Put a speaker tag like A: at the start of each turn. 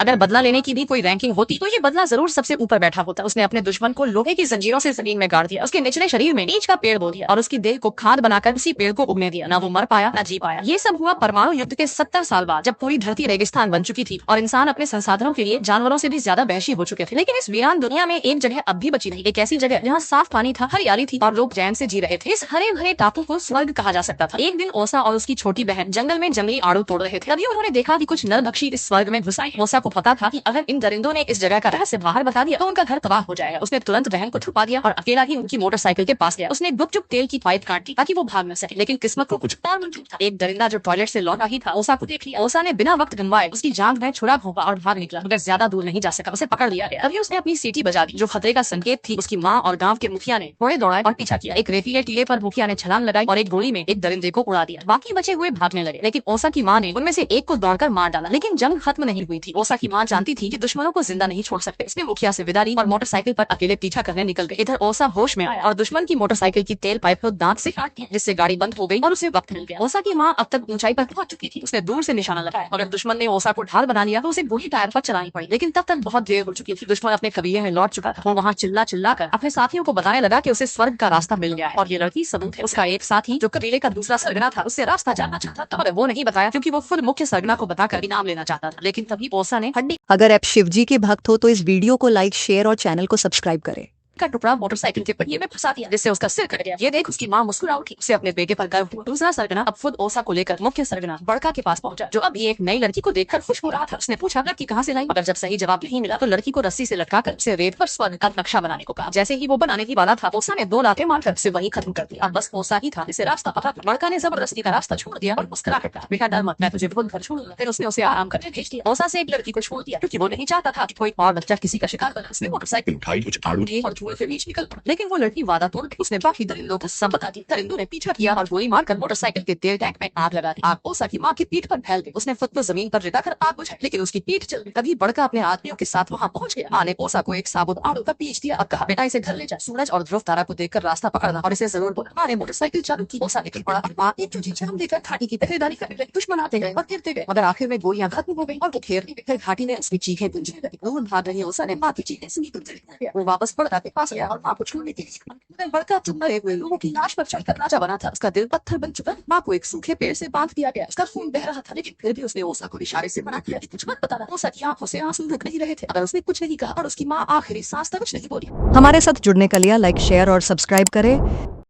A: अगर बदला लेने की भी कोई रैंकिंग होती तो ये बदला जरूर सबसे ऊपर बैठा होता। उसने अपने दुश्मन को लोहे की जंजीरों से जमीन में गाड़ दिया, उसके निचले शरीर में नीच का पेड़ बो दिया और उसकी देह को खाद बनाकर उसी पेड़ को उगने दिया। ना वो मर पाया ना जी पाया। ये सब हुआ परमाणु युद्ध के 70 साल बाद, जब पूरी धरती रेगिस्तान बन चुकी थी और इंसान अपने संसाधनों के लिए जानवरों से भी ज्यादा वहशी हो चुके थे। लेकिन इस वीरान दुनिया में एक जगह अब भी बची रही, एक ऐसी जगह जहाँ साफ पानी था, हरियाली थी और लोग चैन से जी रहे थे। इस हरे भरे टापू को स्वर्ग कहा जा सकता था। एक दिन ओसा और उसकी छोटी बहन जंगल में जंगली आड़ू तोड़ रहे थे। अभी उन्होंने देखा कि कुछ नरभक्षी इस स्वर्ग में घुस आए। ओसा को पता था कि अगर इन दरिंदों ने इस जगह का रहस्य बाहर बता दिया तो उनका घर तबाह हो जाएगा। उसने तुरंत बहन को छुपा दिया और अकेला ही उनकी मोटरसाइकिल के पास गया। उसने गुपचुप तेल की पाइप काट दी ताकि वो भाग न सके, लेकिन किस्मत को कुछ और मंजूर था। एक दरिंदा जो टॉयलेट से लौटा ही था ओसा को देख लिया। ओसा ने बिना वक्त गंवाए उसकी जांघ में छुरा घोंपा और भाग निकला, मगर ज्यादा दूर नहीं जा सका। उसे पकड़ लिया गया। अभी उसने अपनी सीटी बजा दी जो खतरे का संकेत थी। उसकी माँ और गांव के मुखिया ने घोड़े दौड़ाए और पीछा किया। एक रेतीले टीले पर मुखिया ने छलांग लगाई और एक गोली में एक दरिंदे को उड़ा दिया। बाकी बचे हुए भागने लगे, लेकिन ओसा की माँ ने उनमें से एक को दौड़कर मार डाला। लेकिन जंग खत्म नहीं हुई थी। ओसा की माँ जानती थी कि दुश्मनों को जिंदा नहीं छोड़ सकते। इसने मुखिया से विदा ली और मोटरसाइकिल पर अकेले पीछा करने निकल गए। इधर ओसा होश में आया और दुश्मन की मोटरसाइकिल की तेल पाइप को दांत से काट दिया, जिससे गाड़ी बंद हो गई और उसे वक्त मिल गया। ओसा की माँ अब तक ऊंचाई पर पहुंच चुकी थी। उसने दूर से निशाना लगाया। अगर दुश्मन ने ओसा को ढाल बना लिया तो उसे गोली टायर पर चलानी पड़ी, लेकिन तब तक बहुत देर हो चुकी थी। दुश्मन अपने कबीले में लौट चुका था। वो वहाँ चिल्ला चिल्ला कर अपने साथियों को बताने लगा कि उसे स्वर्ग का रास्ता मिल गया है और ये लड़की सबूत है। उसका एक साथी जो कबीले का दूसरा सरगना था उससे रास्ता जानना चाहता था, और वो नहीं बताया क्योंकि वो खुद मुख्य सरगना को बताकर इनाम लेना चाहता था। लेकिन तभी ओसा ने हड्डी
B: अगर आप शिवजी के भक्त हो तो इस वीडियो को लाइक, शेयर और चैनल को सब्सक्राइब करें।
A: का टुकड़ा मोटरसाइकिल के पहिए में फंसा दिया, जिससे उसका सिर कट गया। ये देख उसकी माँ मुस्कुरा उठी। उसे अपने बेटे पर गर्व हुआ। दूसरा सरगना अब खुद ओसा को लेकर मुख्य सरगना बड़का के पास पहुंचा, जो अभी एक नई लड़की को देखकर खुश हो रहा था। उसने पूछा लड़की कहाँ से लाई, मगर जब सही जवाब नहीं मिला तो लड़की को रस्सी से लटकाकर उसे रेत पर स्वर्ग का नक्शा बनाने को कहा। जैसे ही वो बनाने ही वाला था ओसा ने 2 लातें मारकर उसे वहीं खत्म कर दिया। बस ओसा ही था जिसे रास्ता पता था। बड़का ने जबरदस्ती का रास्ता छोड़ दिया और मुस्कुरा कर कहा, बेटा डर मत, मैं तुझे बहुत घर छोड़ूंगा। फिर उसने उसे आराम करने भेज दिया। ओसा से एक लड़की को छोड़ दिया क्योंकि वो नहीं चाहता था कि कोई और बच्चा किसी का शिकार बने। उसने मोटरसाइकिल उठाई, कुछ आड़ू दिए और धुएं के बीच निकल पड़ा। लेकिन वो लड़की वादा तोड़ गई। उसने बाकी दरिंदों को सब बता दिया। दरिंदों ने पीछा किया और गोली मारकर मोटरसाइकिल के तेल टैंक में आग लगा दी। आग ओसा की माँ की पीठ पर फैल गई। उसने खुद को जमीन पर लिटाकर आग बुझाई, लेकिन उसकी पीठ जल गई। तभी बड़का अपने आदमियों के साथ वहाँ पहुंच गया। माँ ने ओसा को एक साबुत आड़ू का पीस दिया और कहा, बेटा इसे घर ले जा। सूरज और ध्रुव तारा को देखकर रास्ता पकड़ना और इसे जरूर बोला। माँ ने मोटरसाइकिल चालू की। ओसा निकल पड़ा और माँ एक चुजी जाम देकर घाटी की पहरेदारी करने लगी। दुश्मन आते गए और गिरते गए, मगर आखिर में गोलियां खत्म हो गई और वो घेरने में। फिर घाटी ने उसकी चीखें गूंजने लगी। दूर भाग रही ओसा ने माँ की चीखें सुनी तो जल गया। वो वापस बड़का के पास गया और माँ को छोड़ने के लिए। बड़का मरे हुए लोगों की लाश पर चढ़कर राजा बना था। उसका दिल पत्थर बन चुका। माँ को एक सूखे पेड़ से बांध दिया गया। उसका खून बह रहा था, लेकिन फिर भी उसने ओसा को इशारे से मना किया कि कुछ मत बताना। ओसा की आंखों से आंसू रुक नहीं रहे थे, अगर उसने कुछ नहीं कहा और उसकी माँ आखिरी सांस तक कुछ नहीं बोली।
B: हमारे साथ जुड़ने के लिए लाइक, शेयर और सब्सक्राइब करें।